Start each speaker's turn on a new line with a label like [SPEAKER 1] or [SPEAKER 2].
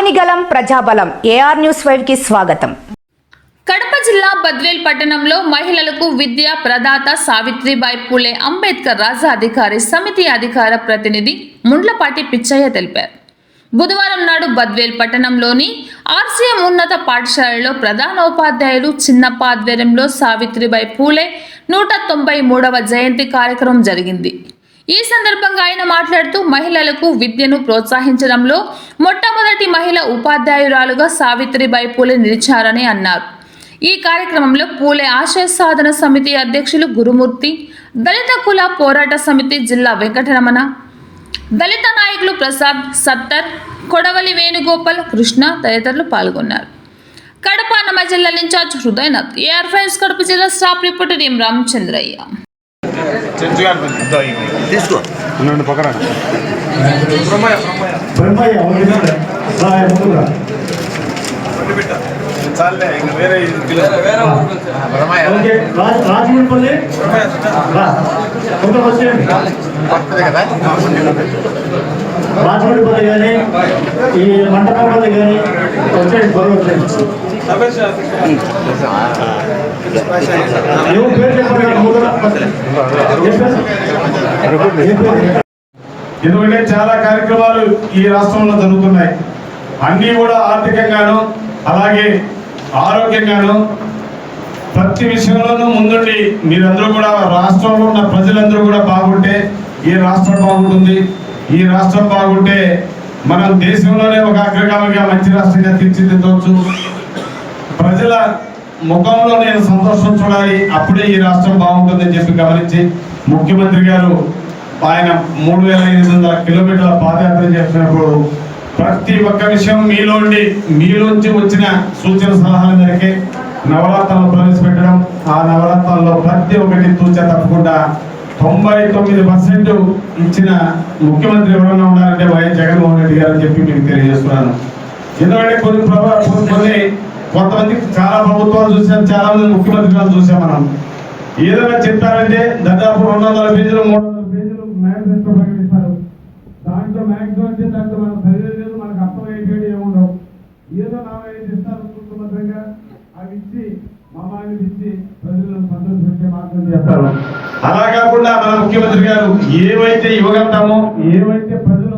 [SPEAKER 1] ఆగనిగలం ప్రజాబలం AR news 5 కి స్వాగతం.
[SPEAKER 2] కడప జిల్లా బద్వేల్ పట్టణంలో మహిళలకు విద్యా ప్రదాత సావిత్రిబాయి పూలే అంబేద్కర్ రాజ్య అధికారి సమితి అధికార ప్రతినిధి ముండ్లపాటి పిచ్చయ్య తెలిపారు. బుధవారం నాడు బద్వేల్ పట్టణంలోని ఆర్సీఎం ఉన్నత పాఠశాలలో ప్రధానోపాధ్యాయులు చిన్నప్ప ఆధ్వర్యంలో సావిత్రిబాయి పూలే 193వ జయంతి కార్యక్రమం జరిగింది. ఈ సందర్భంగా ఆయన మాట్లాడుతూ మహిళలకు విద్యను ప్రోత్సహించడంలో మొట్టమొదటి మహిళ ఉపాధ్యాయురాలుగా సావిత్రిబాయి పూలే నిలిచారని అన్నారు. ఈ కార్యక్రమంలో పూలే ఆశయ సాధన సమితి అధ్యక్షులు గురుమూర్తి, దళిత కుల పోరాట సమితి జిల్లా వెంకటరమణ, దళిత నాయకులు ప్రసాద్, సత్తర్, కొడవలి వేణుగోపాల్, కృష్ణ తదితరులు పాల్గొన్నారు. కడప అన్నమయ్య జిల్లా ఇన్ఛార్జ్ హృదయనాథ్, ఏఆర్ ఫైవ్స్ కడప జిల్లా staff reporter M Ramachandraiah.
[SPEAKER 3] Rajahmundry కానీ ఈ మంటపంపల్లి కానీ వచ్చే
[SPEAKER 4] ఎందుకంటే చాలా కార్యక్రమాలు ఈ రాష్ట్రంలో జరుగుతున్నాయి. అన్నీ కూడా ఆర్థికంగాను అలాగే ఆరోగ్యంగాను ప్రతి విషయంలోనూ ముందుండి మీరందరూ కూడా రాష్ట్రంలో ఉన్న ప్రజలందరూ కూడా బాగుంటే ఈ రాష్ట్రం బాగుంటుంది. ఈ రాష్ట్రం బాగుంటే మనం దేశంలోనే ఒక అగ్రగామిగా మంచి రాష్ట్రంగా తీర్చిదిద్దవచ్చు. ప్రజల ముఖంలో నేను సంతోషం చూడాలి, అప్పుడే ఈ రాష్ట్రం బాగుంటుందని చెప్పి గమనించి ముఖ్యమంత్రి గారు ఆయన 3500 కిలోమీటర్ల పాదయాత్ర చేస్తున్నప్పుడు ప్రతి ఒక్క విషయం మీలోంచి వచ్చిన సూచన సలహాల మేరకే నవరత్నాలు ప్రవేశపెట్టడం, ఆ నవరత్నాల్లో ప్రతి ఒక్కటి తూచా తప్పకుండా 99% ఇచ్చిన ముఖ్యమంత్రి ఎవరైనా ఉన్నారంటే వైఎస్ జగన్మోహన్ రెడ్డి గారు అని చెప్పి మీకు తెలియజేస్తున్నాను. ఎందుకంటే కొంతమంది చాలా ప్రభుత్వాలు చూసాం, చాలా మంది ముఖ్యమంత్రులను చూసాం. మనం ఏదైనా చెప్పారంటే దాదాపు 200 పేజీలు 300 పేజీలు మేనిఫెస్టో ప్రకటిస్తారు. దాంట్లో మ్యాక్సిమం అంటే దాంట్లో మనం చదివేది మనకు అర్థమయ్యేది ఏముండవు. ఏదో 45 ఇస్తారు ముఖ్యమంత్రిగా, అవి ఇచ్చి మమ్మల్ని ఇచ్చి ప్రజలను సంతోషపెట్టే మార్గం చేస్తారు. అలా కాకుండా మన ముఖ్యమంత్రి గారు ఏవైతే ఇవ్వగలుగుతామో, ఏవైతే ప్రజలు